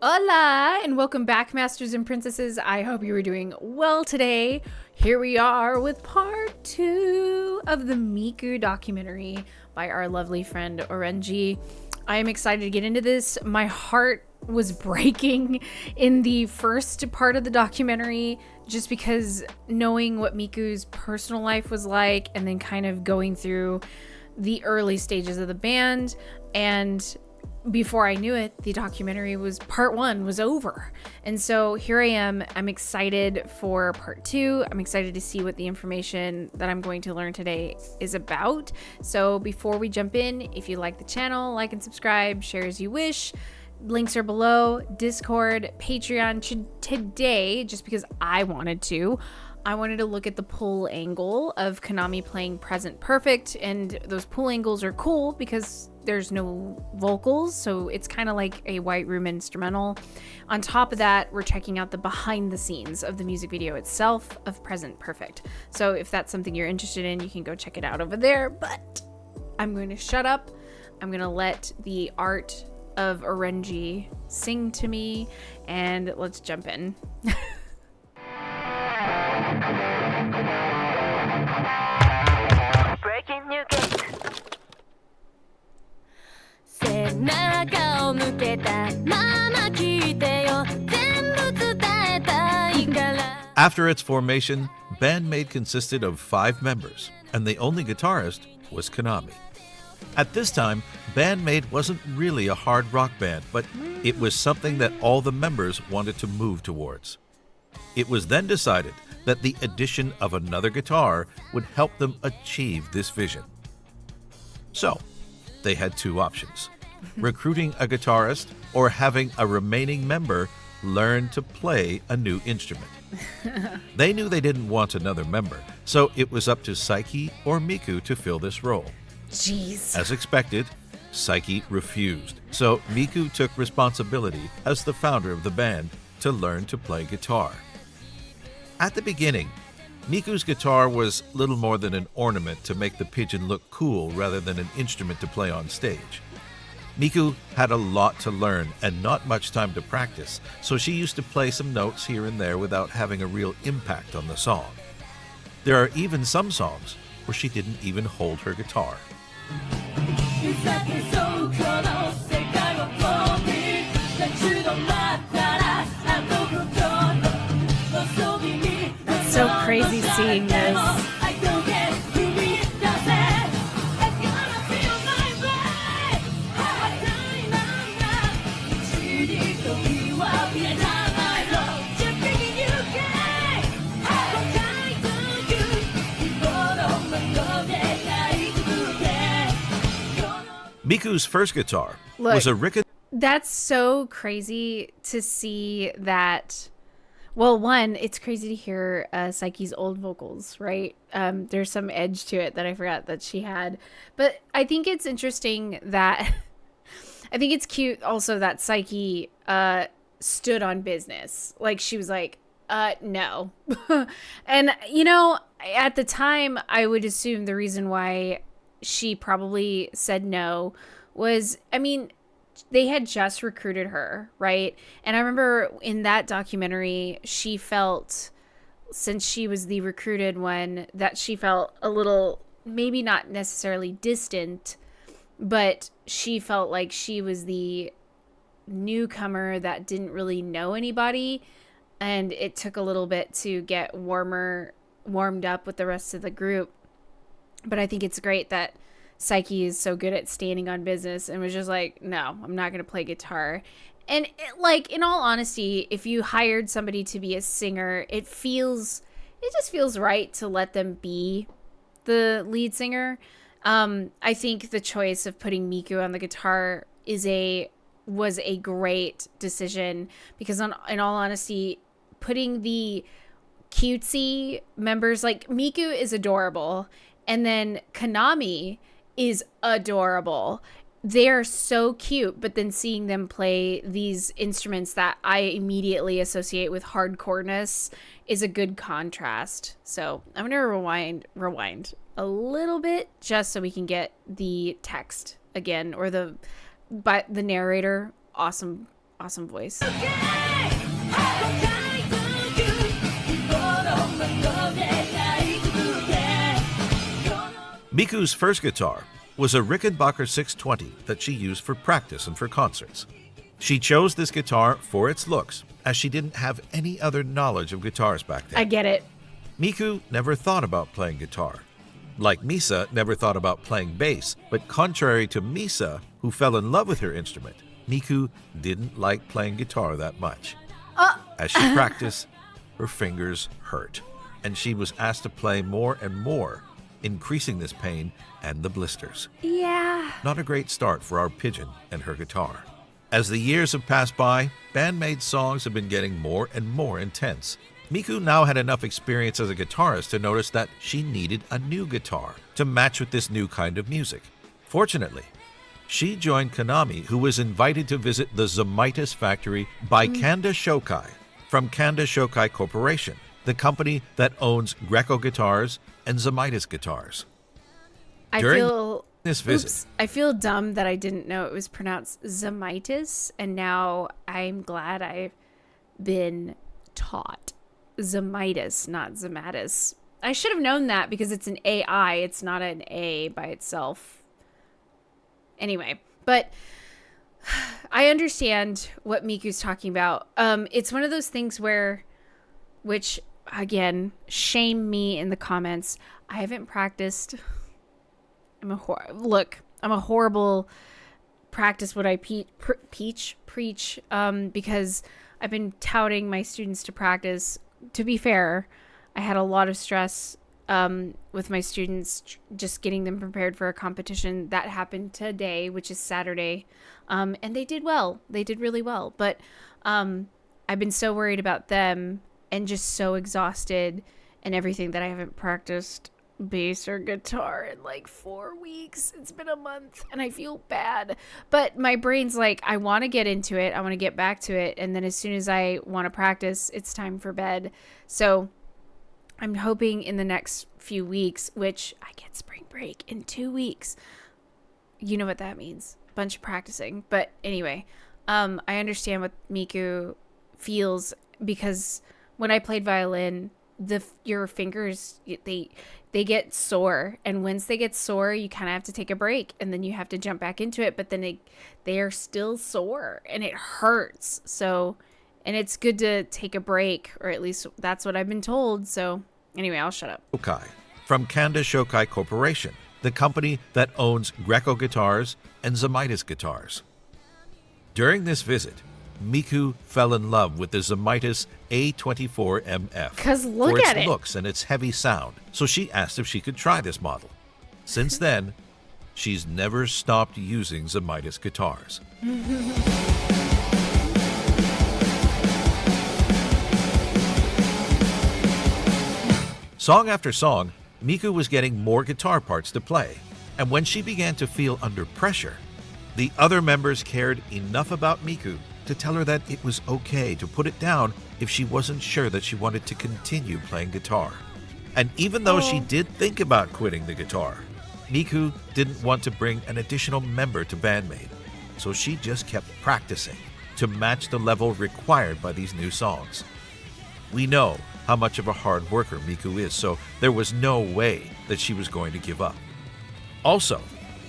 Hola, and welcome back, Masters and Princesses. I hope you were doing well today. Here we are with part 2 of the Miku documentary by our lovely friend Orenji. I am excited to get into this. My heart was breaking in the first part of the documentary just because knowing what Miku's personal life was like and then kind of going through the early stages of the band, and before I knew it, the documentary part 1 was over. And so here I am. I'm excited for part 2. I'm excited to see what the information that I'm going to learn today is about. So before we jump in, if you like the channel, like and subscribe, share as you wish. Links are below. Discord, Patreon. Today, just because I wanted to look at the pull angle of Konami playing Present Perfect, and those pull angles are cool because there's no vocals, so it's kind of like a white room instrumental. On top of that, we're checking out the behind the scenes of the music video itself of Present Perfect. So if that's something you're interested in, you can go check it out over there, but I'm going to shut up. I'm going to let the art of Orenji sing to me, and let's jump in. Breaking new gate. 背中を向けたまま聞いてよ全部伝えたいから After its formation, BAND-MAID consisted of 5 members, and the only guitarist was Konami. At this time, BAND-MAID wasn't really a hard rock band, but it was something that all the members wanted to move towards. It was then decided that the addition of another guitar would help them achieve this vision. So, they had 2 options: recruiting a guitarist or having a remaining member learn to play a new instrument. They knew they didn't want another member, so it was up to Saiki or Miku to fill this role. Jeez. As expected, Saiki refused, so Miku took responsibility as the founder of the band to learn to play guitar. At the beginning, Miku's guitar was little more than an ornament to make the pigeon look cool rather than an instrument to play on stage. Miku had a lot to learn and not much time to practice, so she used to play some notes here and there without having a real impact on the song. There are even some songs where she didn't even hold her guitar. It's so crazy seeing this. Miku's first guitar Look, was a Ricka. That's so crazy to see that. Well, one, it's crazy to hear Saiki's old vocals, right? There's some edge to it that I forgot that she had. But I think it's interesting that I think it's cute also that Saiki stood on business. Like, she was like, no. And, you know, at the time, I would assume the reason why she probably said no was, I mean, they had just recruited her, right? And I remember in that documentary, she felt, since she was the recruited one, that she felt a little, maybe not necessarily distant, but she felt like she was the newcomer that didn't really know anybody, and it took a little bit to get warmed up with the rest of the group. But I think it's great that Saiki is so good at standing on business and was just like, no, I'm not going to play guitar. And like, in all honesty, if you hired somebody to be a singer, it just feels right to let them be the lead singer. I think the choice of putting Miku on the guitar was a great decision because in all honesty, putting the cutesy members, like Miku is adorable, and then Konami is adorable. They're so cute, but then seeing them play these instruments that I immediately associate with hardcoreness is a good contrast. So I'm gonna rewind a little bit just so we can get the text again, or the narrator. Awesome awesome voice. Miku's first guitar was a Rickenbacker 620 that she used for practice and for concerts. She chose this guitar for its looks, as she didn't have any other knowledge of guitars back then. I get it. Miku never thought about playing guitar. Like Misa never thought about playing bass, but contrary to Misa, who fell in love with her instrument, Miku didn't like playing guitar that much. As she practiced, her fingers hurt, and she was asked to play more and more, increasing this pain and the blisters. Yeah. Not a great start for our pigeon and her guitar. As the years have passed by, BAND-MAID songs have been getting more and more intense. Miku now had enough experience as a guitarist to notice that she needed a new guitar to match with this new kind of music. Fortunately, she joined Konami, who was invited to visit the Zamitis factory by Kanda Shokai from Kanda Shokai Corporation, the company that owns Greco guitars and Zamitis guitars. During this visit, I feel dumb that I didn't know it was pronounced Zamitis, and now I'm glad I've been taught Zamitis, not Zamatis. I should have known that because it's an AI, it's not an A by itself. Anyway, but I understand what Miku's talking about. It's one of those things which again, shame me in the comments. I haven't practiced. I'm a horrible practice what I preach because I've been touting my students to practice. To be fair, I had a lot of stress with my students, just getting them prepared for a competition that happened today, which is Saturday. And they did well. They did really well. But I've been so worried about them and just so exhausted and everything that I haven't practiced bass or guitar in like 4 weeks. It's been a month and I feel bad. But my brain's like, I want to get into it. I want to get back to it. And then as soon as I want to practice, it's time for bed. So I'm hoping in the next few weeks, which I get spring break in 2 weeks. You know what that means. Bunch of practicing. But anyway, I understand what Miku feels because when I played violin, your fingers, they get sore, and once they get sore, you kind of have to take a break, and then you have to jump back into it. But then they are still sore, and it hurts. So, and it's good to take a break, or at least that's what I've been told. So, anyway, I'll shut up. Shokai from Kanda Shokai Corporation, the company that owns Greco guitars and Zamitis guitars. During this visit, Miku fell in love with the Zamitis A24MF 'Cause look for its at it. looks and its heavy sound, so she asked if she could try this model. Since then, she's never stopped using Zamitis guitars. Song after song, Miku was getting more guitar parts to play, and when she began to feel under pressure, the other members cared enough about Miku to tell her that it was okay to put it down if she wasn't sure that she wanted to continue playing guitar. And even though she did think about quitting the guitar, Miku didn't want to bring an additional member to BAND-MAID, so she just kept practicing to match the level required by these new songs. We know how much of a hard worker Miku is, so there was no way that she was going to give up. Also,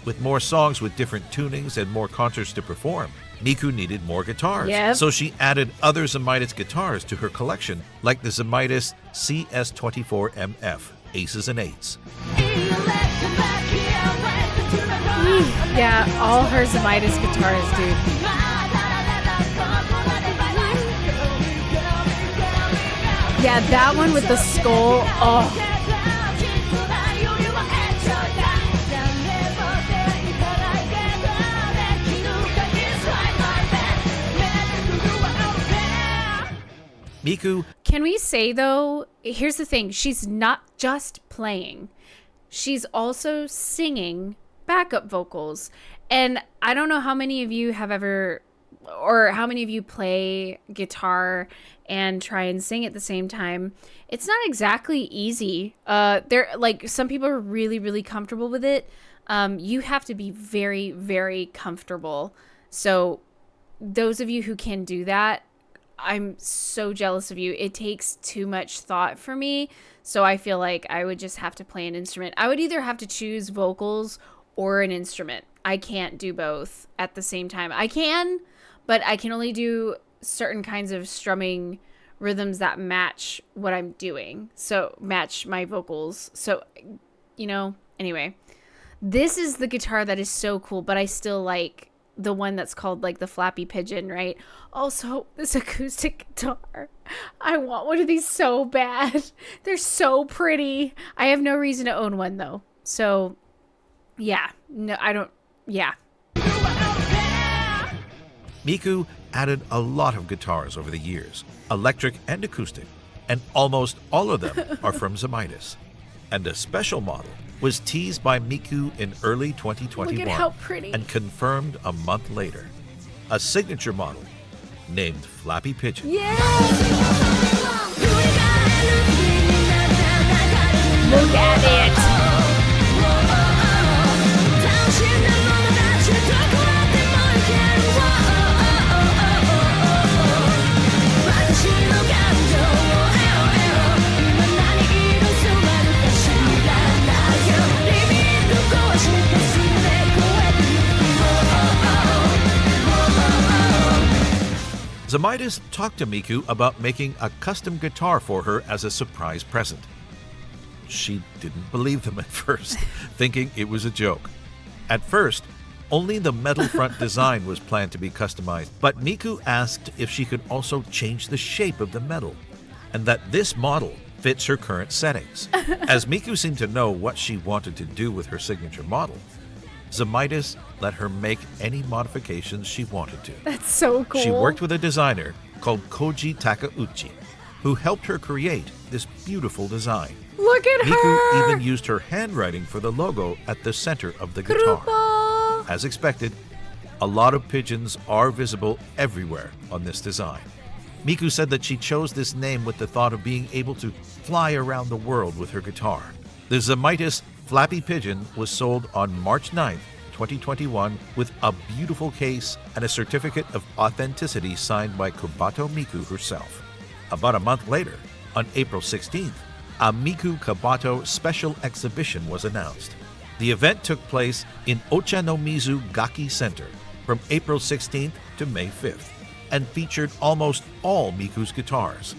with more songs with different tunings and more concerts to perform, Miku needed more guitars. Yep. So she added other Zamitis guitars to her collection, like the Zamitis CS24MF, Aces and Eights. Yeah, all her Zamitis guitars, dude. Yeah, that one with the skull. Oh. Miku. Can we say, though, here's the thing. She's not just playing. She's also singing backup vocals. And I don't know how many of you have ever, or how many of you play guitar and try and sing at the same time. It's not exactly easy. Some people are really, really comfortable with it. You have to be very, very comfortable. So those of you who can do that, I'm so jealous of you. It takes too much thought for me. So I feel like I would just have to play an instrument. I would either have to choose vocals or an instrument. I can't do both at the same time. I can, but I can only do certain kinds of strumming rhythms that match what I'm doing. So match my vocals. So, anyway, this is the guitar that is so cool, but I still like the one that's called like the Flappy Pigeon, right? Also, this acoustic guitar. I want one of these so bad. They're so pretty. I have no reason to own one though. So, yeah. No, I don't. Yeah. Miku added a lot of guitars over the years, electric and acoustic, and almost all of them are from Zemaitis. And a special model was teased by Miku in early 2021 Look at how pretty. and confirmed a month later. A signature model named Flappy Pigeon. Yeah. Look at it. Zemaitis talked to Miku about making a custom guitar for her as a surprise present. She didn't believe them at first, thinking it was a joke. At first, only the metal front design was planned to be customized, but Miku asked if she could also change the shape of the metal, and that this model fits her current settings. As Miku seemed to know what she wanted to do with her signature model, Zemaitis let her make any modifications she wanted to. That's so cool. She worked with a designer called Koji Takeuchi, who helped her create this beautiful design. Look at Miku her. even used her handwriting for the logo at the center of the guitar. Grupo. As expected, a lot of pigeons are visible everywhere on this design. Miku said that she chose this name with the thought of being able to fly around the world with her guitar. The Zemaitis Flappy Pigeon was sold on March 9th, 2021 with a beautiful case and a certificate of authenticity signed by Kobato Miku herself. About a month later, on April 16th, a Miku Kobato special exhibition was announced. The event took place in Ochanomizu Gaki Center from April 16th to May 5th and featured almost all Miku's guitars.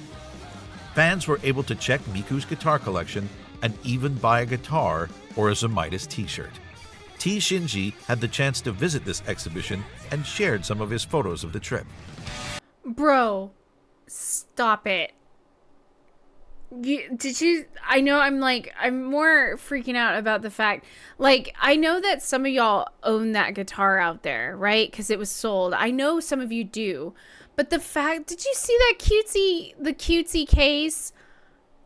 Fans were able to check Miku's guitar collection and even buy a guitar or a Zemaitis t-shirt. T. Shinji had the chance to visit this exhibition and shared some of his photos of the trip. Bro, stop it. I know I'm more freaking out about the fact, I know that some of y'all own that guitar out there, right? Because it was sold. I know some of you do. But the fact, did you see that cutesy case?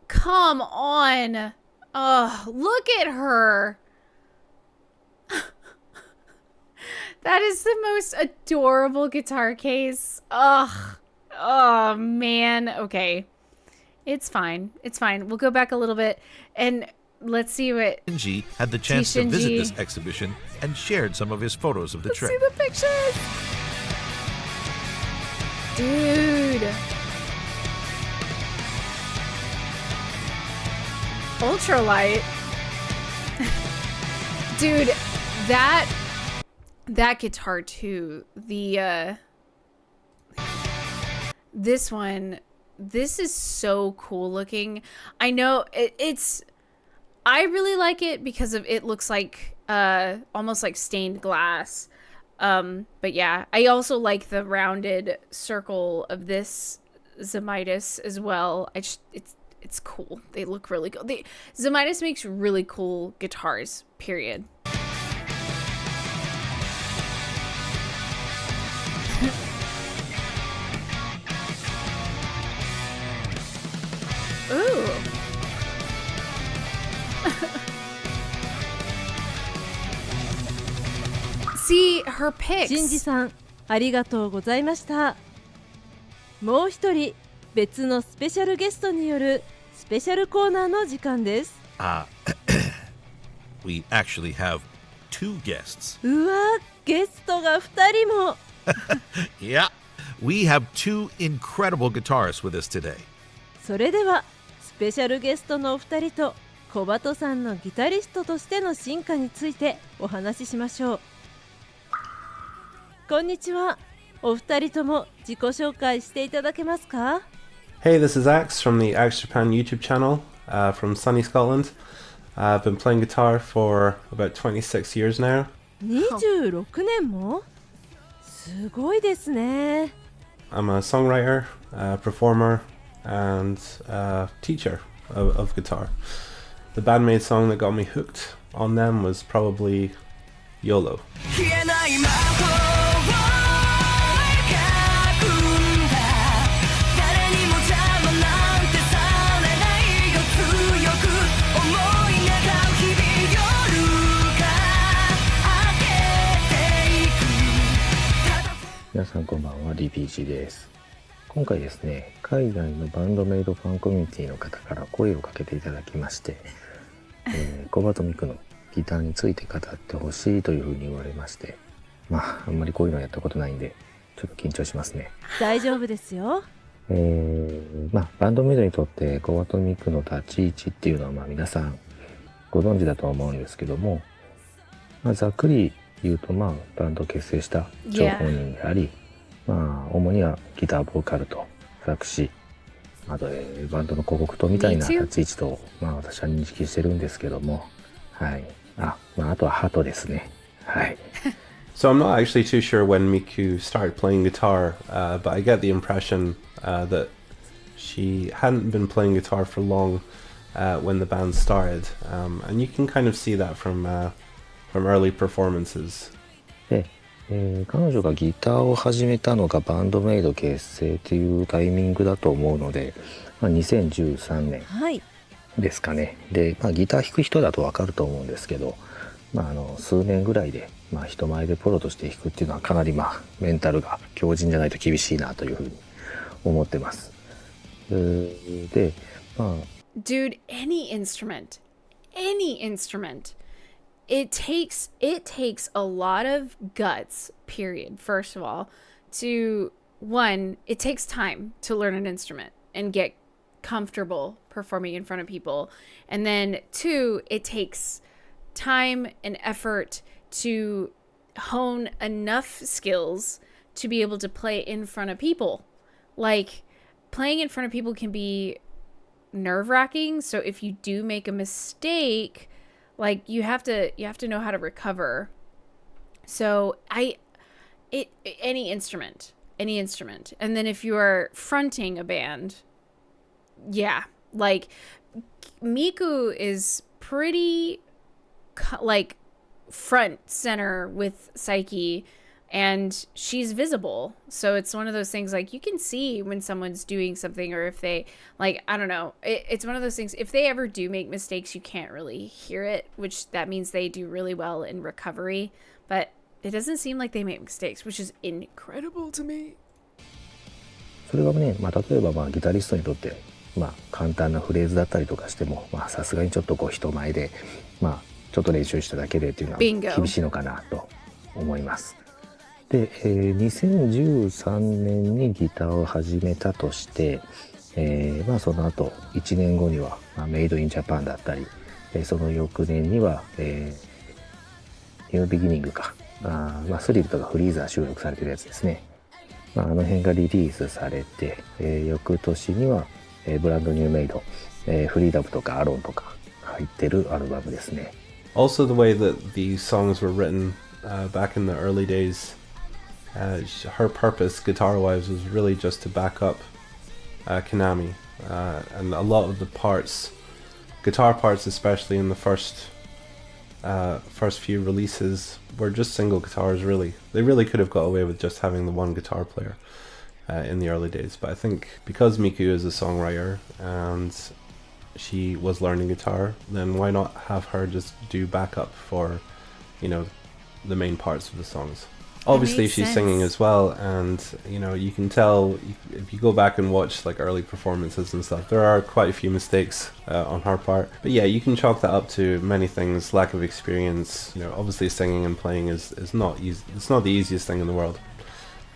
Come on. Oh, look at her. That is the most adorable guitar case. Ugh. Oh, man. Okay. It's fine. It's fine. We'll go back a little bit and let's see what... Shinji had the chance to visit this exhibition and shared some of his photos of the trip. See the pictures. Dude. Ultralight. Dude, that guitar too. This one, this is so cool looking. I know I really like it because it looks like almost like stained glass. But yeah, I also like the rounded circle of this Zemaitis as well. It's cool. They look really cool. Zemaitis makes really cool guitars, period. Ooh. See her pics. シンジさん、ありがとうございました。もう一人、別のスペシャルゲストによるスペシャルコーナーの時間です。We actually have two guests. うわ、ゲストが2人も。Yeah, we have two incredible guitarists with us today. それではスペシャルゲストのお二人と小鳩さんのギタリストとしての進化についてお話ししましょう。こんにちは。お二人とも自己紹介していただけますか？ Hey, this is Axe from the Axe Japan YouTube channel from sunny Scotland. I've been playing guitar for about 26 years now. 26年も？すごいですね。I'm a songwriter, performer, and teacher of guitar. The BAND-MAID song that got me hooked on them was probably YOLO. 皆さんこんばんは、NittPiccです。今回ですね、海外のバンドメイドファンコミュニティの方から声をかけていただきまして、コバとミクのギターについて語ってほしいというふうに言われまして、あんまりこういうのやったことないんで、ちょっと緊張しますね。大丈夫ですよ。バンドメイドにとってコバとミクの立ち位置っていうのは皆さんご存知だと思うんですけども、ざっくり言うとバンドを結成した張本人であり、主にはギターボーカルと作詞、あと、バンドの広告塔みたいな立ち位置と、私は認識してるんですけども、はい。あとはハトですね。はい。So I'm not actually too sure when Miku started playing guitar, but I get the impression that she hadn't been playing guitar for long when the band started, and you can kind of see that from early performances. で、彼女がギターを始めたのがバンドメイド結成というタイミングだと思うので、2013年ですかね。で、ギター弾く人だとわかると思うんですけど、数年ぐらいで、人前でプロとして弾くっていうのはかなりメンタルが強靭じゃないと厳しいなというふうに思ってます。で、Dude, any instrument. It takes a lot of guts, period, first of all, one, it takes time to learn an instrument and get comfortable performing in front of people. And then two, it takes time and effort to hone enough skills to be able to play in front of people. Like, playing in front of people can be nerve-wracking, so if you do make a mistake, like, you have to know how to recover. So any instrument. And then if you are fronting a band, yeah, like Miku is pretty like front center with Psyche, and she's visible. So it's one of those things, like, you can see when someone's doing something, or if they, like, I don't know, it's one of those things, if they ever do make mistakes, you can't really hear it, which that means they do really well in recovery. But it doesn't seem like they make mistakes, which is incredible to me. それがね、例えばギタリストにとって簡単なフレーズだったりとかしても、さすがにちょっと人前でちょっと練習しただけでっていうのは厳しいのかなと思います。で、2013年にギターを始めたとして、その後1年後には、メイドインジャパンだったり、その翌年には、ニュービギニングか、スリルとかフリーザー収録されてるやつですね。あの辺がリリースされて、翌年には、ブランドニューメイド、フリーダムとかアロンとか入ってるアルバムですね。Also, the way that these songs were written back in the early days, her purpose, guitar-wise, was really just to back up Konami, and a lot of the parts, guitar parts, especially in the first few releases, were just single guitars. Really, they really could have got away with just having the one guitar player in the early days. But I think because Miku is a songwriter and she was learning guitar, then why not have her just do backup for, the main parts of the songs. Obviously she's singing as well, and you can tell if you go back and watch like early performances and stuff, there are quite a few mistakes on her part. But yeah, you can chalk that up to many things: lack of experience. Obviously singing and playing is not easy. It's not the easiest thing in the world.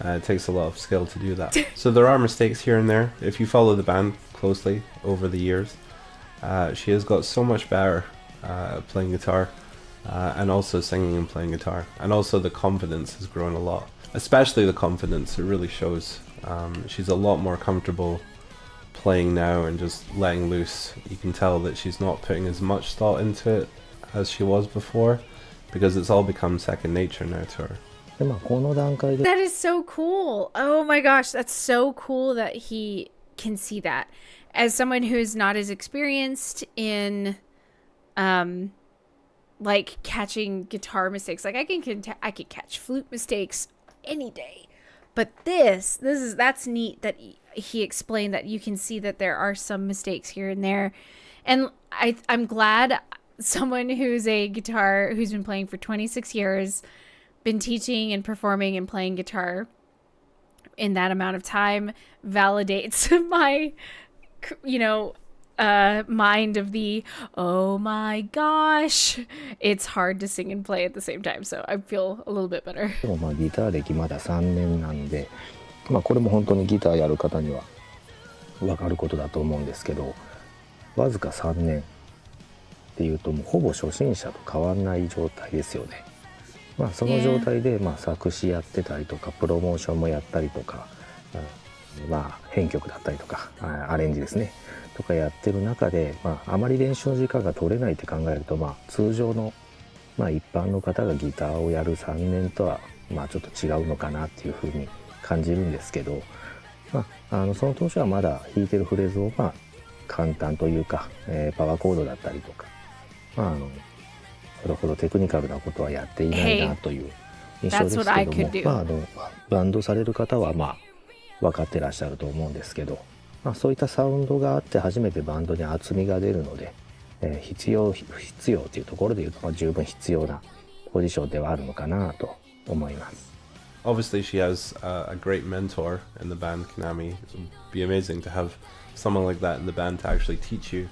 It takes a lot of skill to do that. So there are mistakes here and there. If you follow the band closely over the years, she has got so much better at playing guitar and also singing and playing guitar. And also the confidence has grown a lot. Especially the confidence, it really shows. She's a lot more comfortable playing now and just letting loose. You can tell that she's not putting as much thought into it as she was before, because it's all become second nature now to her. That is so cool. Oh my gosh, that's so cool that he can see that. As someone who's not as experienced in like catching guitar mistakes, like I can catch flute mistakes any day. But that's neat that he explained that you can see that there are some mistakes here and there. And I'm glad someone who's been playing for 26 years, been teaching and performing and playing guitar in that amount of time, validates my, mind of the, oh my gosh, it's hard to sing and play at the same time. So I feel a little bit better. ギター歴まだ3年なんで、これも本当にギターやる方には分かることだと思うんですけど、わずか3年っていうともうほぼ初心者と変わらない状態ですよね。その状態で作詞やってたりとかプロモーションもやったりとか、編曲だったりとかアレンジですねとかやってる中で、あまり練習の時間が取れないって考えると、通常の、一般の方がギターをやる3年とは、ちょっと違うのかなっていうふうに感じるんですけど、その当初はまだ弾いてるフレーズを簡単というか、パワーコードだったりとか、それほどテクニカルなことはやっていないなという印象ですけども、バンドされる方は分かってらっしゃると思うんですけど、そういったサウンドがあって初めてバンドに厚みが出るので、必要というところでいうと、十分必要なポジションではあるのかなと思います。Obviously she has a great mentor in the band, Konami. It would be amazing to have someone like that in the band to actually teach you.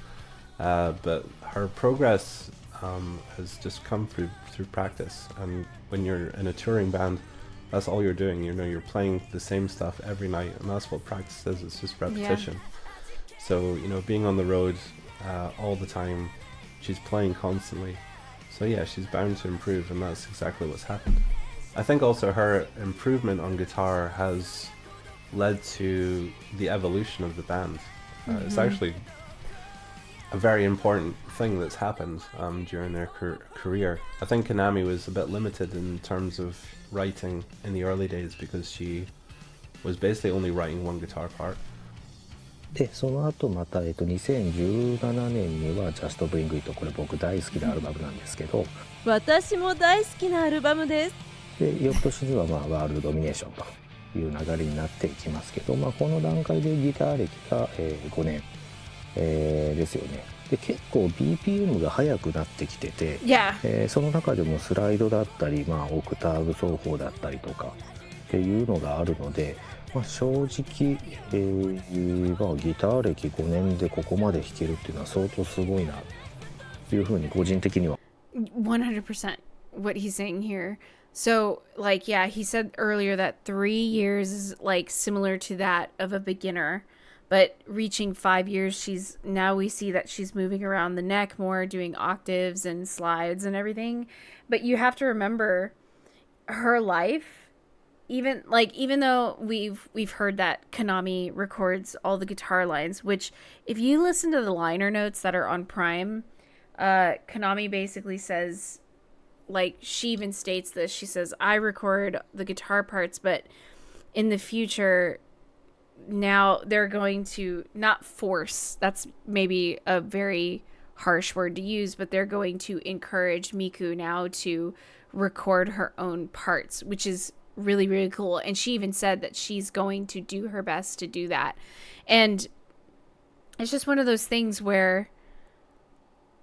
But her progress has just come through practice. And when you're in a touring band, that's all you're doing. You're playing the same stuff every night, and that's what practice is. It's just repetition. Yeah. So, being on the road all the time, she's playing constantly. So yeah, she's bound to improve, and that's exactly what's happened. I think also her improvement on guitar has led to the evolution of the band. It's actually a very important thing that's happened during their career. I think Konami was a bit limited in terms of writing in the early days because she was basically only writing one guitar part. で、その後また、2017年には Just Bring It、 これ僕大好きなアルバムなんですけど、私も大好きなアルバムです。で、翌年にはワールドドミネーションという流れになっていきますけど、この段階でギター歴が、5年、ですよね。で、結構 BPM が速くなってきてて、その中でもスライドだったり、オクターブ奏法だったりとかっていうのがあるので、正直、ギター歴5年でここまで弾けるっていうのは相当すごいなというふうに個人的には。100% what he's saying here. So, he said earlier that 3 years is similar to that of a beginner, but reaching 5 years, now we see that she's moving around the neck more, doing octaves and slides and everything. But you have to remember her life, even though we've heard that Konami records all the guitar lines, which if you listen to the liner notes that are on Prime, Konami basically says, she even states this, she says, I record the guitar parts, but in the future, now they're going to not force, that's maybe a very harsh word to use, but they're going to encourage Miku now to record her own parts, which is really, really cool. And she even said that she's going to do her best to do that. And it's just one of those things where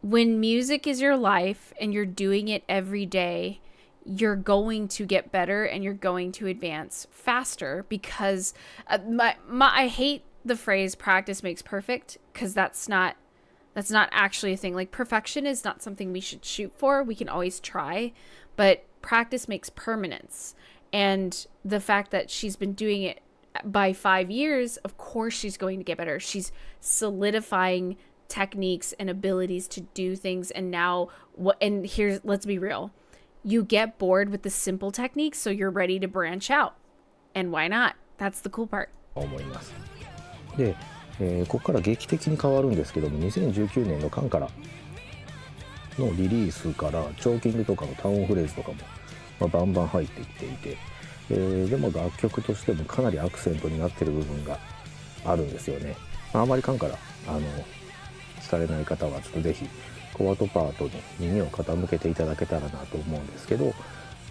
when music is your life and you're doing it every day, you're going to get better and you're going to advance faster, because I hate the phrase practice makes perfect, because that's not actually a thing. Perfection is not something we should shoot for. We can always try, but practice makes permanence. And the fact that she's been doing it by 5 years, of course she's going to get better. She's solidifying techniques and abilities to do things. And now, and here's, let's be real. You get bored with the simple techniques, so you're ready to branch out. And why not? That's the cool part. 思います。で、ここから劇的に変わるんですけども、2019年のカンからのリリースからチョーキングとかのタウンフレーズとかも、バンバン入ってきていて、でも楽曲としてもかなりアクセントになってる部分があるんですよね。あまりカンから聞かれない方はちょっとぜひコバトパートに耳を傾けていただけたらなと思うんですけど、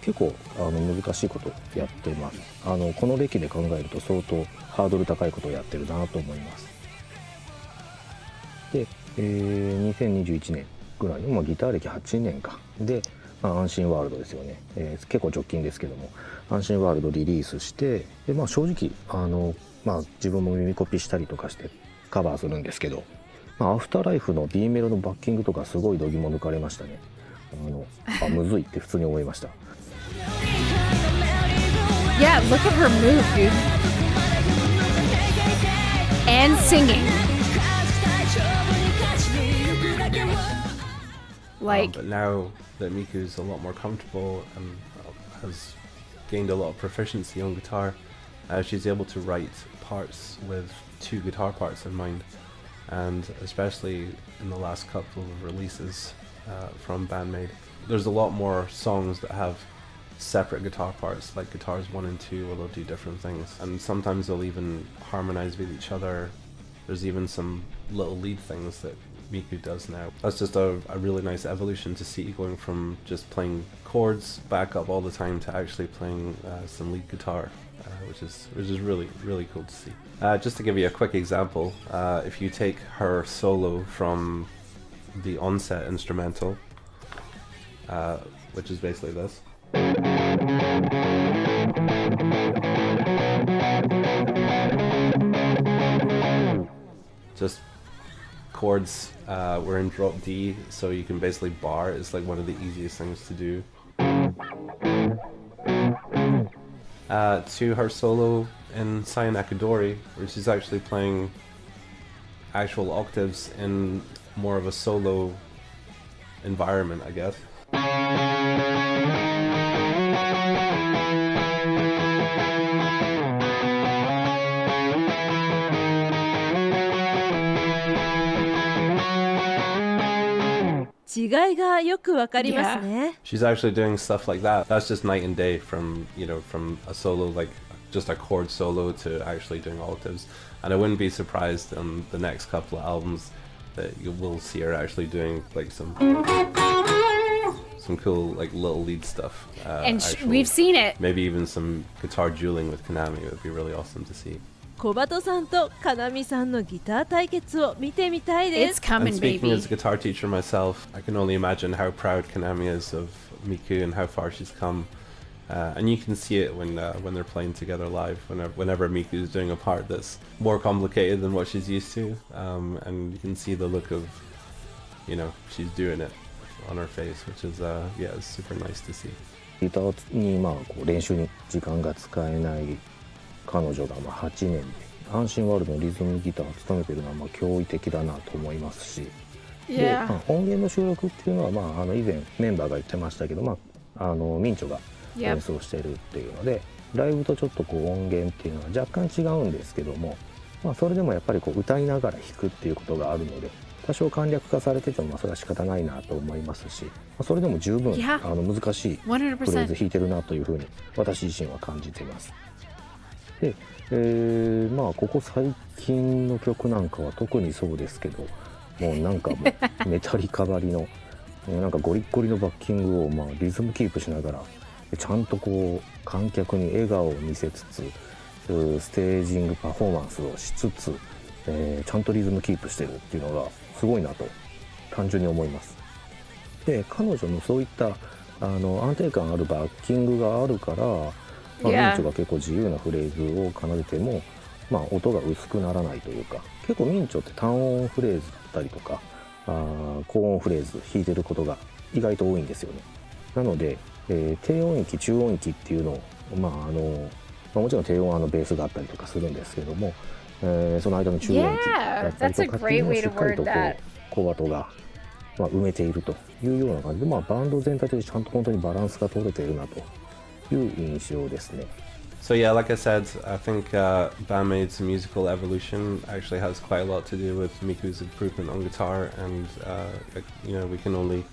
結構難しいことやってます。この歴で考えると相当ハードル高いことをやってるなと思います。で、2021年ぐらいの、ギター歴8年かで、安心ワールドですよね、結構直近ですけども安心ワールドリリースして、で、正直自分も耳コピしたりとかしてカバーするんですけど、アフターライフの B メロのバッキングとかすごい度肝抜かれましたね。むずいって普通に思いました。Yeah, look at her move, dude. And singing. Like, but now that Miku's a lot more comfortable and has gained a lot of proficiency on guitar, she's able to write parts with 2 guitar parts in mind. And especially in the last couple of releases from BAND-MAID, there's a lot more songs that have separate guitar parts, like guitars 1 and 2, where they'll do different things, and sometimes they'll even harmonize with each other. There's even some little lead things that Miku does now. That's just a really nice evolution to see, going from just playing chords back up all the time to actually playing some lead guitar, which is really, really cool to see. Just to give you a quick example, if you take her solo from the onset instrumental, which is basically this. Just chords, we're in drop D, so you can basically bar. It's like one of the easiest things to do. To her solo in Sayan Akadori, where she's actually playing actual octaves in more of a solo environment, I guess. Yeah. She's actually doing stuff like that. That's just night and day from a solo, like just a chord solo, to actually doing octaves. And I wouldn't be surprised on the next couple of albums that you will see her actually doing like some cool like little lead stuff. And we've seen it. Maybe even some guitar dueling with Konami. It would be really awesome to see. 小鳩さんとかなみさんのギター対決を見てみたいです。 It's coming, And speaking baby. as a guitar teacher myself, I can only imagine how proud Konami is of Miku and how far she's come. And you can see it when they're playing together live. Whenever Miku is doing a part that's more complicated than what she's used to, and you can see the look of, she's doing it on her face, which is it's super nice to see. ギターに練習に時間が使えない彼女が8年で安心ワールドのリズムギターを務めているのは驚異的だなと思いますし、で音源の収録っていうのは以前メンバーが言ってましたけど、ミンチョが演奏しているっていうので、ライブとちょっと音源っていうのは若干違うんですけども、それでもやっぱり歌いながら弾くっていうことがあるので、多少簡略化されててもそれは仕方ないなと思いますし、それでも十分難しいフレーズ弾いてるなというふうに私自身は感じています。で、ここ最近の曲なんかは特にそうですけど、もうメタリカばりのゴリッゴリのバッキングをリズムキープしながらちゃんと観客に笑顔を見せつつステージングパフォーマンスをしつつ、ちゃんとリズムキープしてるっていうのがすごいなと単純に思います。で、彼女のそういった安定感あるバッキングがあるから、ミンチョが結構自由なフレーズを奏でても、音が薄くならないというか、結構ミンチョって単音フレーズだったりとか高音フレーズ弾いてることが意外と多いんですよね。なので、低音域中音域っていうのをまあもちろん低音はベースがあったりとかするんですけども、その間の中音域だったりとかっていうのをしっかりと小バトが、埋めているというような感じで、バンド全体でちゃんと本当にバランスが取れているなという印象ですね。So yeah, like I said, I think BAND-MAID's musical evolution actually has quite a lot to do with Miku's improvement on guitar, and we can only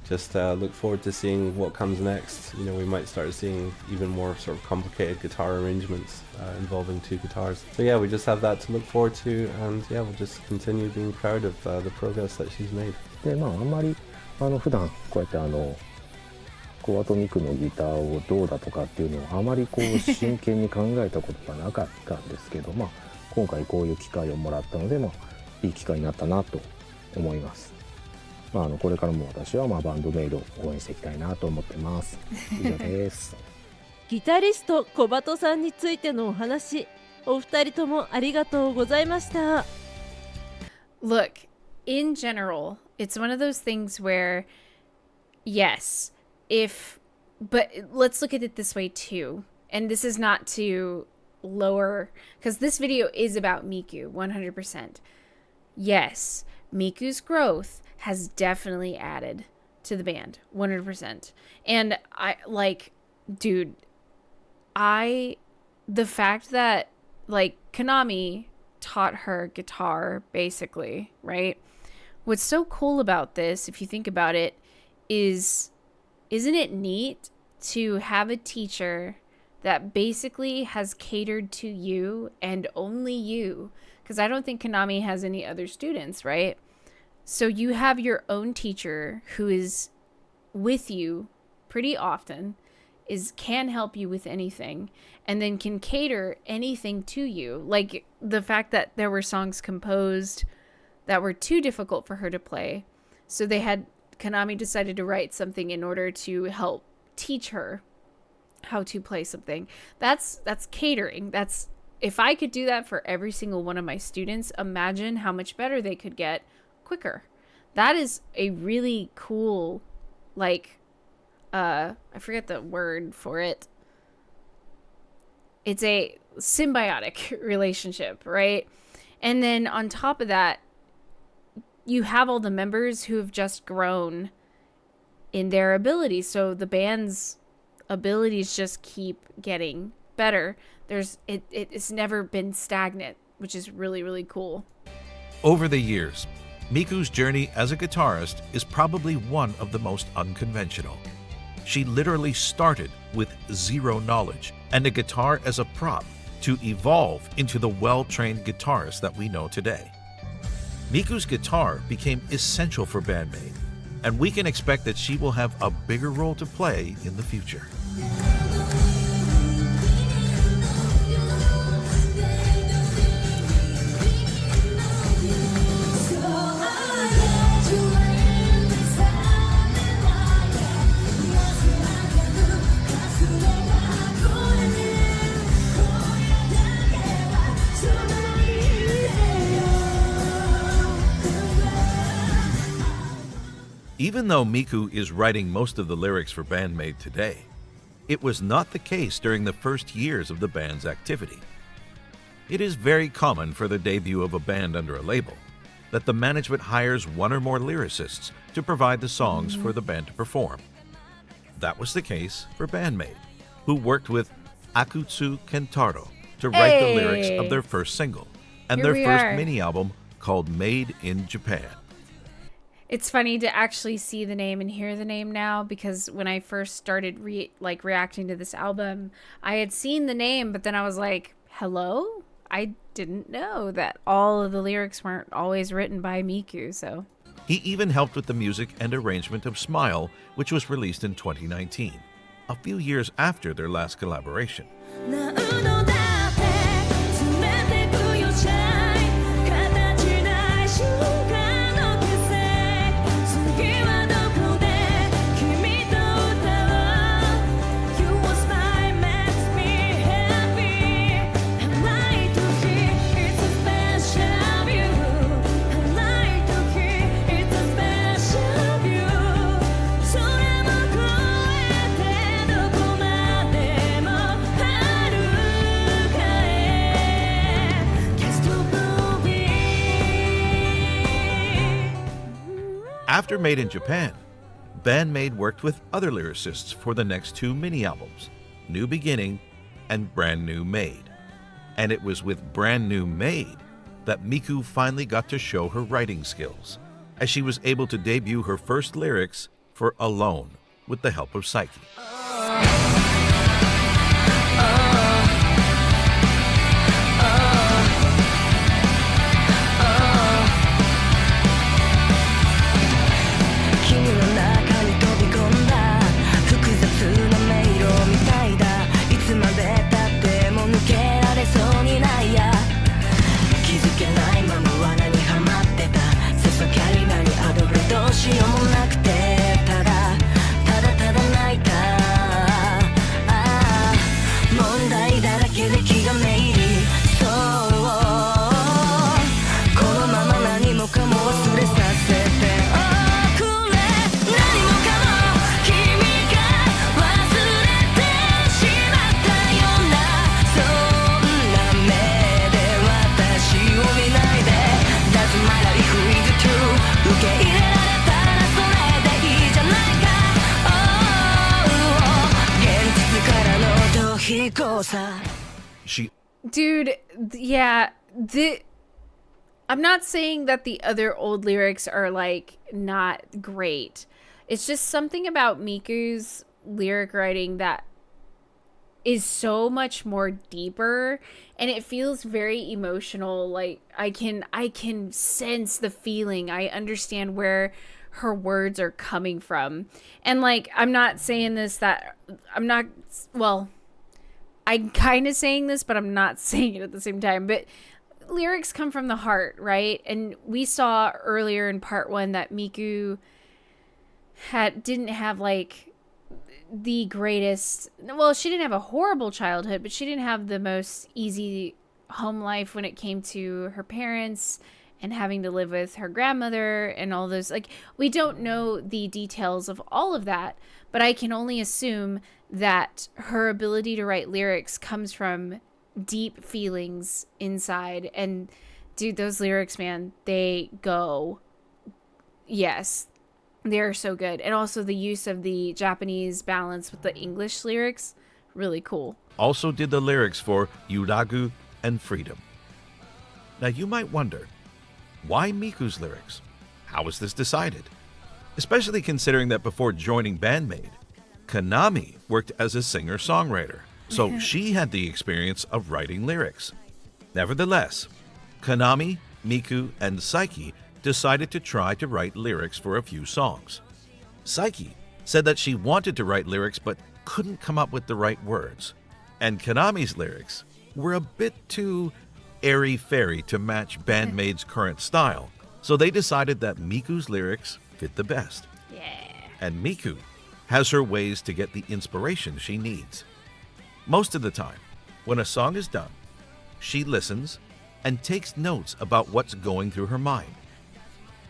just look forward to seeing what comes next. We might start seeing even more sort of complicated guitar arrangements involving two guitars. So yeah, we just have that to look forward to, and yeah, we'll just continue being proud of the progress that she's made. であんまり普段こうやってコバトミクのギターをどうだとかっていうのをあまり真剣に考えたことがなかったんですけど、今回こういう機会をもらったので、いい機会になったなと思います。これからも私はバンドメイドを応援していきたいなと思ってます。以上です。ギタリスト小バトさんについてのお話、お二人ともありがとうございました。Look, in general, it's one of those things where, yes, but let's look at it this way too. And this is not to lower, because this video is about Miku, 100%. Yes, Miku's growth has definitely added to the band, 100%. And the fact that Konami taught her guitar basically, right? What's so cool about this, if you think about it, isn't it neat to have a teacher that basically has catered to you and only you? Because I don't think Konami has any other students, right? So you have your own teacher who is with you pretty often, can help you with anything, and then can cater anything to you. Like the fact that there were songs composed that were too difficult for her to play, so Konami decided to write something in order to help teach her how to play something. That's catering. If I could do that for every single one of my students, imagine how much better they could get quicker. That is a really cool, I forget the word for it. It's a symbiotic relationship, right? And then on top of that, you have all the members who have just grown in their abilities. So the band's abilities just keep getting better. It's never been stagnant, which is really, really cool. Over the years, Miku's journey as a guitarist is probably one of the most unconventional. She literally started with zero knowledge and a guitar as a prop to evolve into the well-trained guitarist that we know today. Miku's guitar became essential for BAND-MAID, and we can expect that she will have a bigger role to play in the future. Even though Miku is writing most of the lyrics for BAND-MAID today, it was not the case during the first years of the band's activity. It is very common for the debut of a band under a label that the management hires one or more lyricists to provide the songs for the band to perform. That was the case for BAND-MAID, who worked with Akutsu Kentaro to write the lyrics of their first single and their first mini-album called Made in Japan. It's funny to actually see the name and hear the name now, because when I first started reacting to this album, I had seen the name, but then I was like, hello? I didn't know that all of the lyrics weren't always written by Miku, so. He even helped with the music and arrangement of Smile, which was released in 2019, a few years after their last collaboration. After Made in Japan, BAND-MAID worked with other lyricists for the next 2 mini-albums, New Beginning and Brand New Made. And it was with Brand New Made that Miku finally got to show her writing skills, as she was able to debut her first lyrics for Alone with the help of Psyche. 受け入れられたらそれでいいじゃないか 現実からの逃避行さ Dude, yeah, I'm not saying that the other old lyrics are like not great. It's just something about Miku's lyric writing that is so much more deeper, and it feels very emotional. Like I can sense the feeling. I understand where her words are coming from. And like, I'm not saying this that I'm not, well, I'm kind of saying this, but I'm not saying it at the same time. But lyrics come from the heart, right? And we saw earlier in part 1 that Miku didn't have like the greatest, well, she didn't have a horrible childhood, but she didn't have the most easy home life when it came to her parents and having to live with her grandmother and all those. Like, we don't know the details of all of that, but I can only assume that her ability to write lyrics comes from deep feelings inside. And dude, those lyrics, man, they go, yes, they're so good. And also the use of the Japanese balance with the English lyrics, really cool. Also did the lyrics for Yuragu and Freedom. Now you might wonder, why Miku's lyrics? How was this decided? Especially considering that before joining BAND-MAID, Konami worked as a singer-songwriter, so she had the experience of writing lyrics. Nevertheless, Konami, Miku, and Psyche decided to try to write lyrics for a few songs. Psyche said that she wanted to write lyrics but couldn't come up with the right words, and Konami's lyrics were a bit too airy-fairy to match BAND-MAID's current style, so they decided that Miku's lyrics fit the best. Yeah. And Miku has her ways to get the inspiration she needs. Most of the time, when a song is done, she listens and takes notes about what's going through her mind.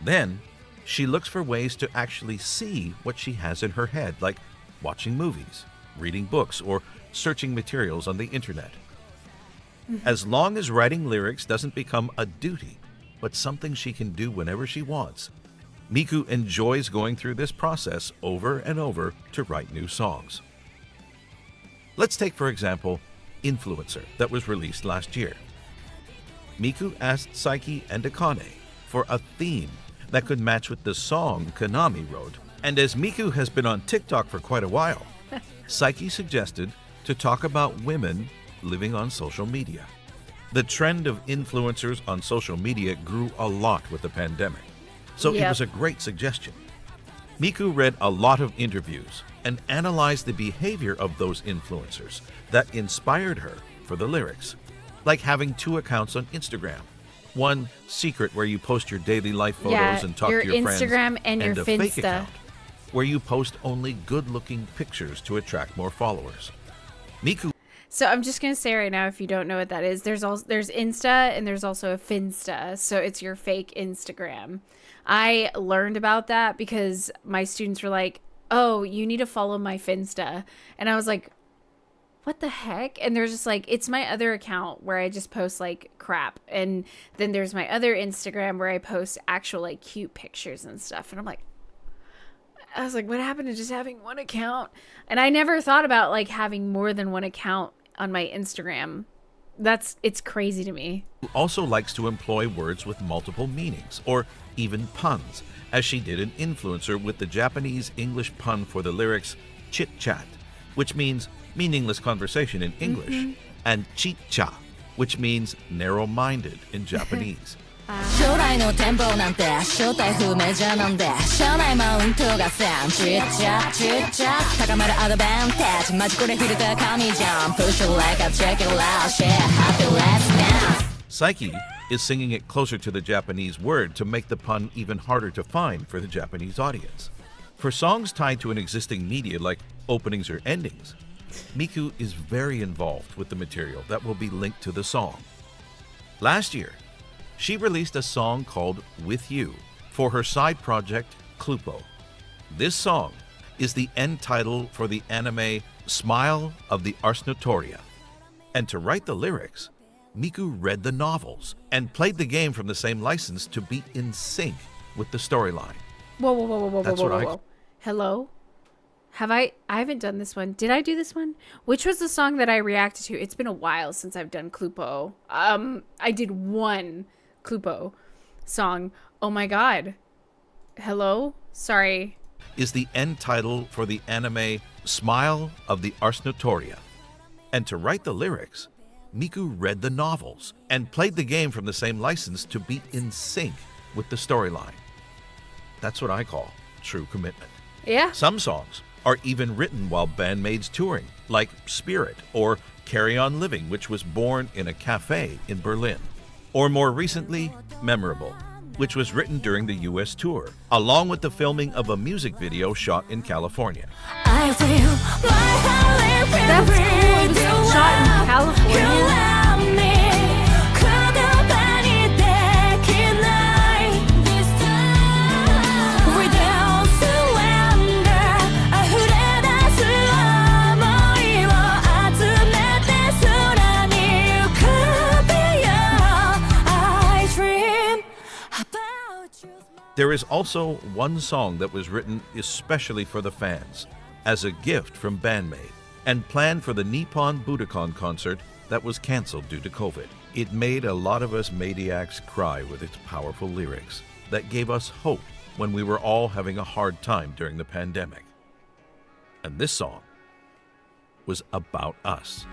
Then, she looks for ways to actually see what she has in her head, like watching movies, reading books, or searching materials on the internet. As long as writing lyrics doesn't become a duty, but something she can do whenever she wants, Miku enjoys going through this process over and over to write new songs. Let's take, for example, Influencer, that was released last year. Miku asked Psyche and Akane for a theme that could match with the song Konami wrote. And as Miku has been on TikTok for quite a while, Psyche suggested to talk about women living on social media. The trend of influencers on social media grew a lot with the pandemic, so it was a great suggestion. Miku read a lot of interviews and analyzed the behavior of those influencers that inspired her for the lyrics, like having 2 accounts on Instagram. One secret where you post your daily life photos and talk to your friends, Instagram and your a fake Finsta account where you post only good-looking pictures to attract more followers. Miku. So I'm just gonna say right now, if you don't know what that is, there's Insta and there's also a Finsta. So it's your fake Instagram. I learned about that because my students were like, "Oh, you need to follow my Finsta," and I was like, what the heck? And there's just like, it's my other account where I just post like crap. And then there's my other Instagram where I post actual like cute pictures and stuff. And I'm like, I was like, what happened to just having one account? And I never thought about like having more than one account on my Instagram. It's crazy to me. Also likes to employ words with multiple meanings or even puns, as she did an influencer with the Japanese English pun for the lyrics chit chat, which means meaningless conversation in English, and chicha, which means narrow-minded in Japanese. 将来の展望なんて正体不明じゃなんで社内マウントがせんチッチャチッチャ高まるアドバンテージマジこれフィルター神じゃん Push it like a check it out share happy let's dance Psyche is singing it closer to the Japanese word to make the pun even harder to find for the Japanese audience. For songs tied to an existing media like openings or endings, Miku is very involved with the material that will be linked to the song. Last year, she released a song called With You for her side project, Clupo. This song is the end title for the anime Smile of the Arsnotoria. And to write the lyrics, Miku read the novels and played the game from the same license to be in sync with the storyline. Whoa. That's whoa, what whoa, whoa. Hello? I haven't done this one. Did I do this one? Which was the song that I reacted to? It's been a while since I've done Clupo. I did one Clupo song. Oh my god. Hello? Sorry. Is the end title for the anime Smile of the Arsnotoria. And to write the lyrics, Miku read the novels and played the game from the same license to be in sync with the storyline. That's what I call true commitment. Yeah. Some songs are even written while BAND-MAID's touring, like Spirit or Carry On Living, which was born in a cafe in Berlin. Or more recently, Memorable, which was written during the US tour, along with the filming of a music video shot in California. I feel my heart That's cool. It was shot in California. There is also one song that was written especially for the fans, as a gift from BAND-MAID, and planned for the Nippon Budokan concert that was canceled due to COVID. It made a lot of us maniacs cry with its powerful lyrics that gave us hope when we were all having a hard time during the pandemic. And this song was about us.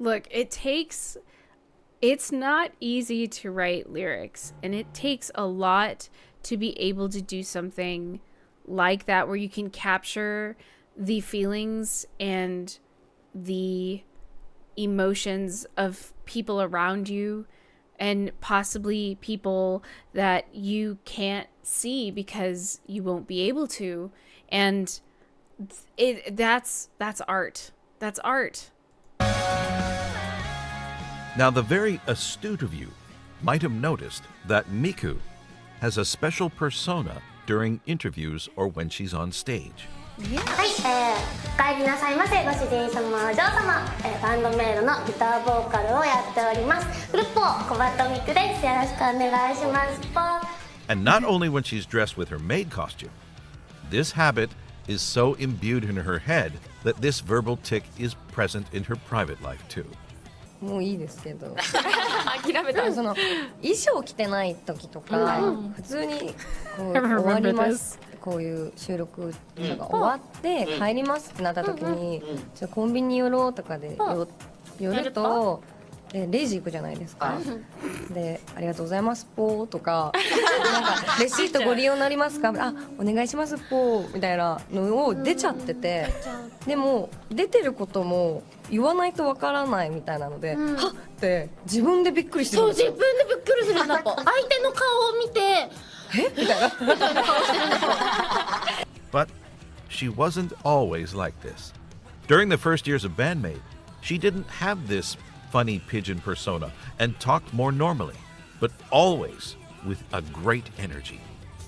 Look, it's not easy to write lyrics, and it takes a lot to be able to do something like that where you can capture the feelings and the emotions of people around you and possibly people that you can't see because you won't be able to. And that's art. That's art. Now, the very astute of you might have noticed that Miku has a special persona during interviews or when she's on stage. はい、お帰りなさいませご主人様お嬢様、バンドメイドのギターボーカルをやっておりますフルポコバトミクです。よろしくお願いします。And not only when she's dressed with her maid costume, this habit is so imbued in her head that this verbal tic is present in her private life too. もういいですけど諦めたその衣装着てない時とか、普通にこう終わりますこういう収録とかが終わって帰りますってなった時にちょっとコンビニ寄ろうとかで寄っ寄るとでレジ行くじゃないですか。でありがとうございますポーとかなんかレシートご利用になりますか、あお願いしますポーみたいなのを出ちゃってて、でも出てることも言わないとわからないみたいなので、はっって自分でびっくりしてるんですよ。自分でびっくりするんだと相手の顔を見てみたいな顔してるんですよ。But she wasn't always like this. During the first years of BAND-MAID, she didn't have this funny pigeon persona and talked more normally, but always with a great energy.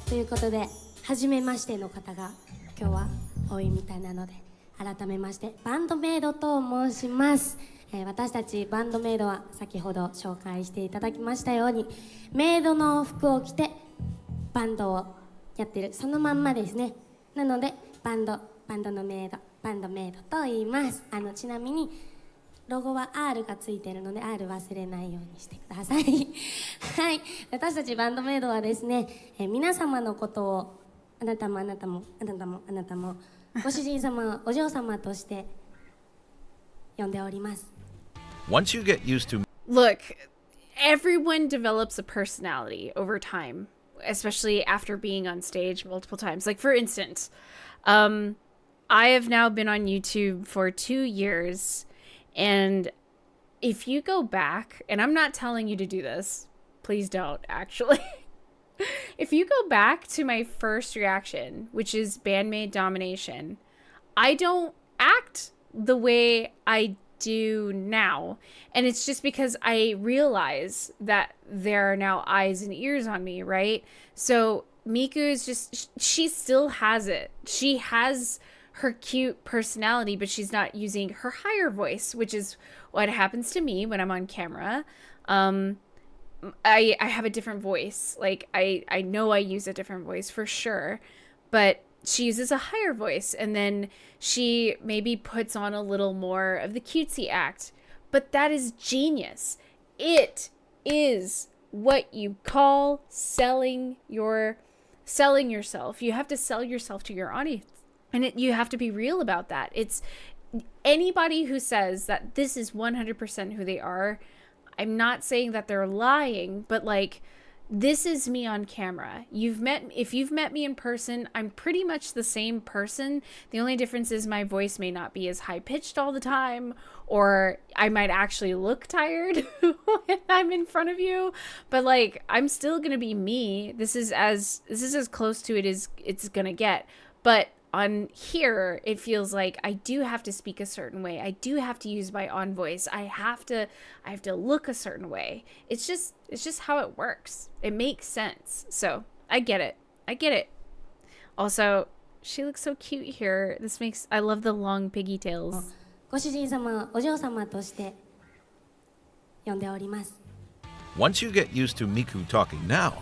ということで初めましての方が今日は多いみたいなので、改めましてバンドメイドと申します。私たちバンドメイドは先ほど紹介していただきましたように、メイドの服を着てバンドをやってるそのまんまですね。なのでバンドのメイド、バンドメイドと言います。ちなみにロゴは R がついてるので R 忘れないようにしてくださいはい、私たちバンドメイドはですね、皆様のことをあなたもご主人様お嬢様として呼んでおります。 Once you get used to Look, everyone develops a personality over time, especially after being on stage multiple times. Like, for instance, I have now been on YouTube for 2 years, and if you go back, and I'm not telling you to do this, please don't actually. If you go back to my first reaction, which is BAND-MAID Domination, I don't act the way I do now. And it's just because I realize that there are now eyes and ears on me, right? So Miku is just, she still has it. She has her cute personality, but she's not using her higher voice, which is what happens to me when I'm on camera. I have a different voice. Like, I know I use a different voice for sure, but she uses a higher voice, and then she maybe puts on a little more of the cutesy act. But that is genius. It is what you call selling yourself. You have to sell yourself to your audience, and you have to be real about that. It's anybody who says that this is 100% who they are. I'm not saying that they're lying, but like, this is me on camera. If you've met me in person, I'm pretty much the same person. The only difference is my voice may not be as high pitched all the time, or I might actually look tired when I'm in front of you, but like, I'm still going to be me. This is as close to it as it's going to get. But on here, it feels like I do have to speak a certain way. I do have to use my own voice. I have to look a certain way. It's just how it works. It makes sense. So I get it. Also, she looks so cute here. I love the long piggy tails. ご主人様お嬢様として呼んでおります。 Once you get used to Miku talking now,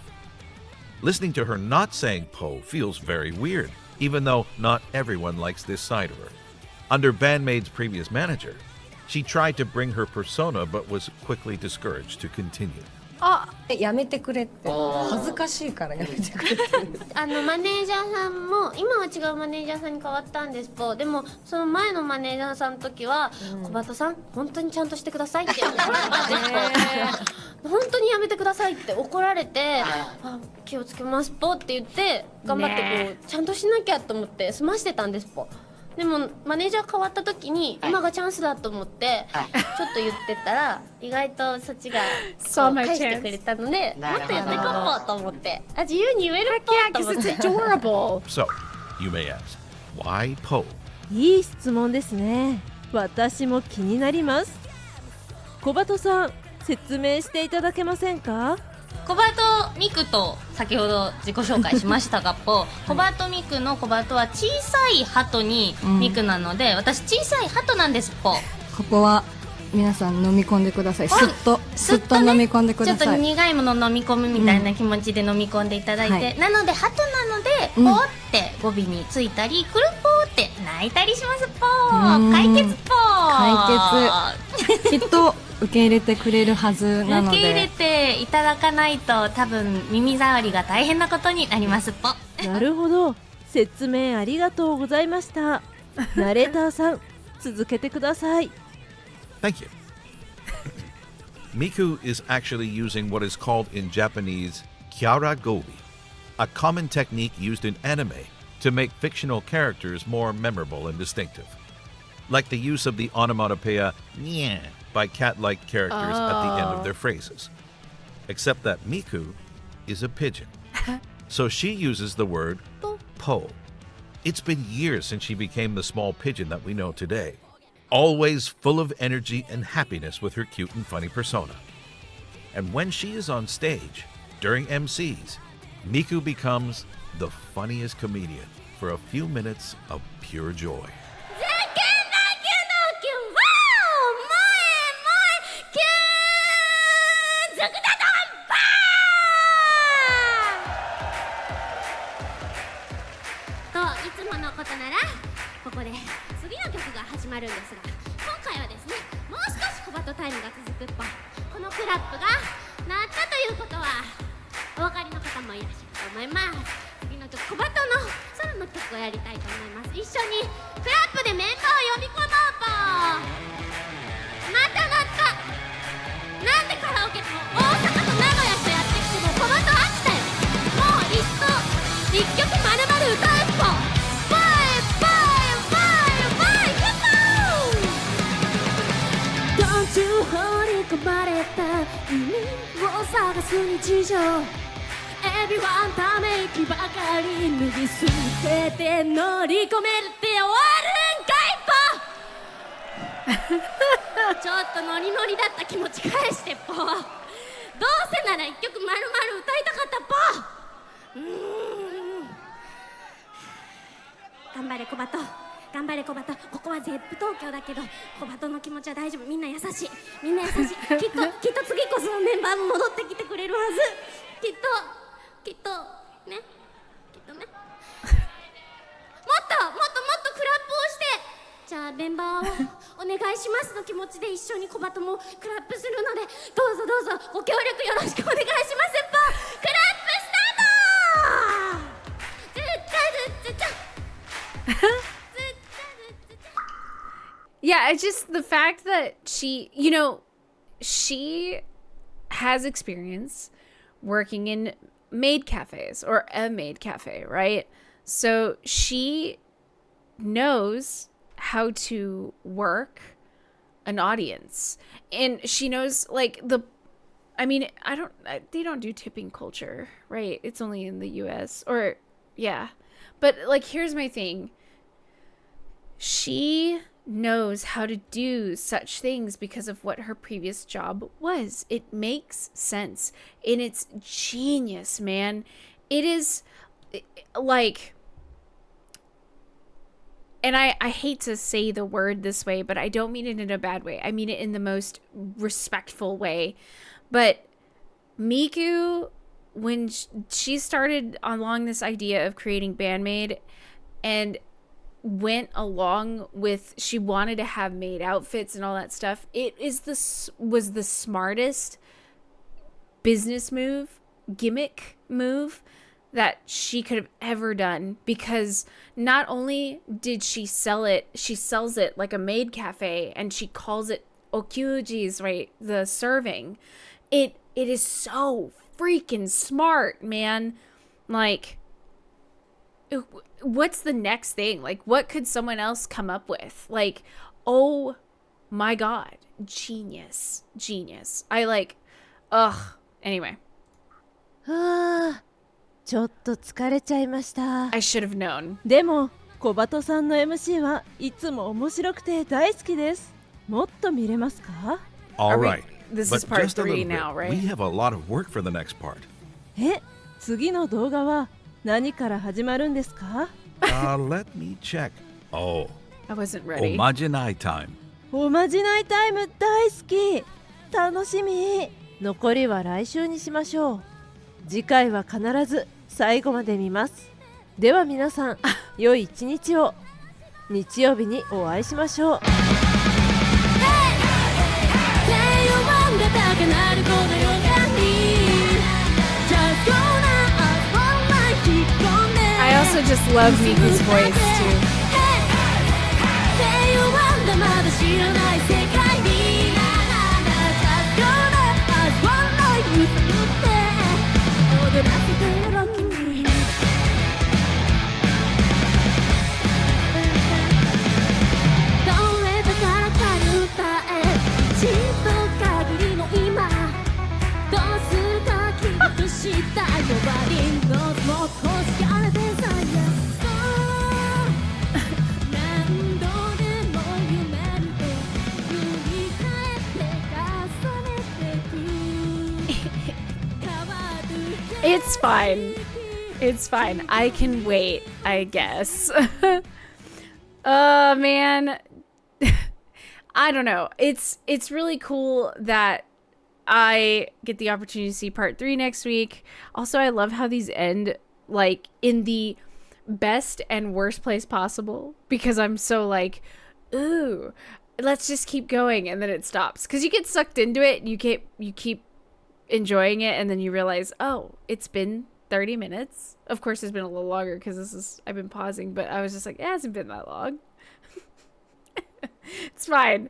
listening to her not saying po feels very weird, even though not everyone likes this side of her. Under BAND-MAID's previous manager, she tried to bring her persona but was quickly discouraged to continue. やめてくれって、恥ずかしいからやめてくれってマネージャーさんも今は違うマネージャーさんに変わったんですぽ。でもその前のマネージャーさんの時は、小鳩さん本当にちゃんとしてくださいって言われたんですぽ。本当にやめてくださいって怒られて、気をつけますぽって言って頑張ってこうちゃんとしなきゃと思って済ましてたんですぽ。でもマネージャー変わった時に今がチャンスだと思ってちょっと言ってたら、意外とそっちが返してくれたので、もっとやっていこうと思って、自由に言えるぽと思って。 Adorable. So, you may ask, why po? いい質問ですね。私も気になります。小鳩さん、説明していただけませんか？コバトミクと先ほど自己紹介しましたがコバトミクのコバトは小さい鳩にミクなので、私小さい鳩なんですぽ。ここは皆さん飲み込んでください。すっと飲み込んでください。ちょっと苦いもの飲み込むみたいな気持ちで飲み込んでいただいて、はい、なので鳩なのでポーって語尾についたり、くるぽーって泣いたりしますぽ。解決ぽ。解決きっと受け入れてくれるはずなので、受け入れていただかないと多分耳障りが大変なことになりますぽ。なるほど、説明ありがとうございました。ナレーターさん、続けてください。 Thank you. Miku is actually using what is called in Japanese kyaragobi, a common technique used in anime to make fictional characters more memorable and distinctive. Like the use of the onomatopoeia "nya" by cat-like characters at the end of their phrases. Except that Miku is a pigeon. So she uses the word po. It's been years since she became the small pigeon that we know today. Always full of energy and happiness with her cute and funny persona. And when she is on stage, during MCs, Miku becomes the funniest comedian for a few minutes of pure joy. ここで次の曲が始まるんですが、今回はですね、もう少し小バトタイムが続くっぽい。このクラップが鳴ったということはお分かりの方もいらっしゃると思います。次の曲、小バトのソロの曲をやりたいと思います。一緒にクラップでメンバーを呼び込もうと。また鳴った。なんでカラオケも大阪と名古屋とやってきても小バト飽きたよ。もういっそ一曲まるまる歌うっぽ。放り込まれた意味を探す日常 Everyone ため息ばかり脱ぎ捨てて乗り込めるって終わるんかいぽちょっとノリノリだった気持ち返してぽどうせなら一曲まるまる歌いたかったぽ頑張れ小バト頑張れ小バト、ここはゼップ東京だけど小バトの気持ちは大丈夫。みんな優しい、みんな優しい。きっと次こそメンバーも戻ってきてくれるはず。きっとね、きっとね。もっとクラップをして、じゃあメンバーをお願いしますの気持ちで一緒に小バトもクラップするので、どうぞご協力よろしくお願いします。クラップスタート。ずっちゃ Yeah, it's just the fact that she has experience working in maid cafes or a maid cafe, right? So she knows how to work an audience. And she knows they don't do tipping culture, right? It's only in the US or yeah. But here's my thing. She knows how to do such things because of what her previous job was. It makes sense. And it's genius, man. It is and I hate to say the word this way, but I don't mean it in a bad way. I mean it in the most respectful way. But Miku, when she started along this idea of creating BAND-MAID and went along with she wanted to have maid outfits and all that stuff, was the smartest business gimmick move that she could have ever done, because not only did she sells it like a maid cafe and she calls it okyujis, right, the serving. It is so freaking smart, man. What's the next thing? What could someone else come up with? Oh my god, genius. Anyway. ちょっと疲れちゃいました。 I should have known. でも小バトさんの MC はいつも面白くて大好きです。もっと見れますか？ All right. This but is part just a 3 little now, bit. right? We have a lot of work for the next part. 次の動画は何から始まるんですか？ Let me check. Oh, I wasn't ready. Omajinai time. おまじないタイム大好き。楽しみ。残りは来週にしましょう。次回は必ず最後まで見ます。では皆さん、良い一日を。日曜日にお会いしましょう。I also just love Miku's voice too. It's fine. It's fine. I can wait, I guess. Man. I don't know. It's really cool that I get the opportunity to see part 3 next week. Also, I love how these end like in the best and worst place possible, because I'm so like, ooh, let's just keep going, and then it stops because you get sucked into it and you keep enjoying it, and then you realize, oh, it's been 30 minutes. Of course it's been a little longer because I've been pausing, but I was just like, it hasn't been that long. It's fine.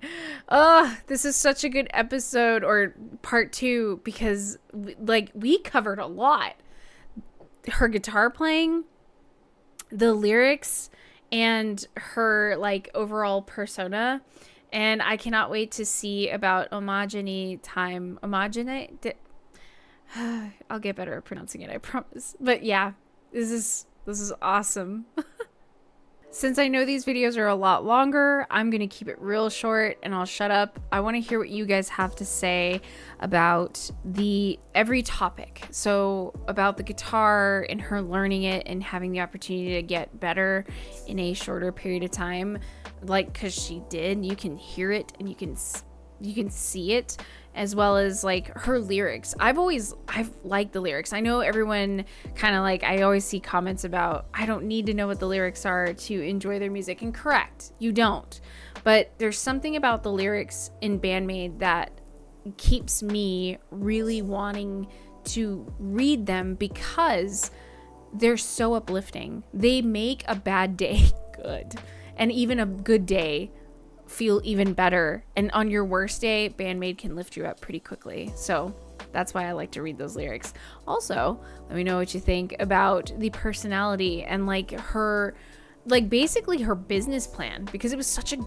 This is such a good episode, or part 2, because we covered a lot. Her guitar playing, the lyrics, and her like overall persona. And I cannot wait to see about Homogeny time. Homogeny? I'll get better at pronouncing it, I promise. But yeah, this is awesome. Since I know these videos are a lot longer, I'm going to keep it real short and I'll shut up. I want to hear what you guys have to say about every topic. So about the guitar and her learning it and having the opportunity to get better in a shorter period of time. Like, cause she did, you can hear it and you can see it, as well as like her lyrics. I've liked the lyrics. I know everyone kind of like, I always see comments about, I don't need to know what the lyrics are to enjoy their music. And correct, you don't. But there's something about the lyrics in BAND-MAID that keeps me really wanting to read them, because they're so uplifting. They make a bad day good, and even a good day feel even better. And on your worst day, BAND-MAID can lift you up pretty quickly. So that's why I like to read those lyrics. Also, let me know what you think about the personality and like her, like basically her business plan, because it's a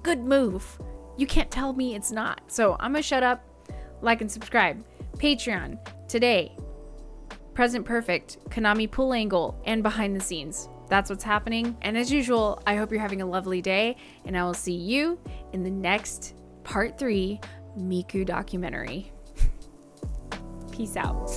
good move. You can't tell me it's not. So I'm gonna shut up, like and subscribe. Patreon today, Present Perfect, Konami Pool Angle, and behind the scenes. That's what's happening. And as usual, I hope you're having a lovely day, and I will see you in the next part 3 Miku documentary. Peace out.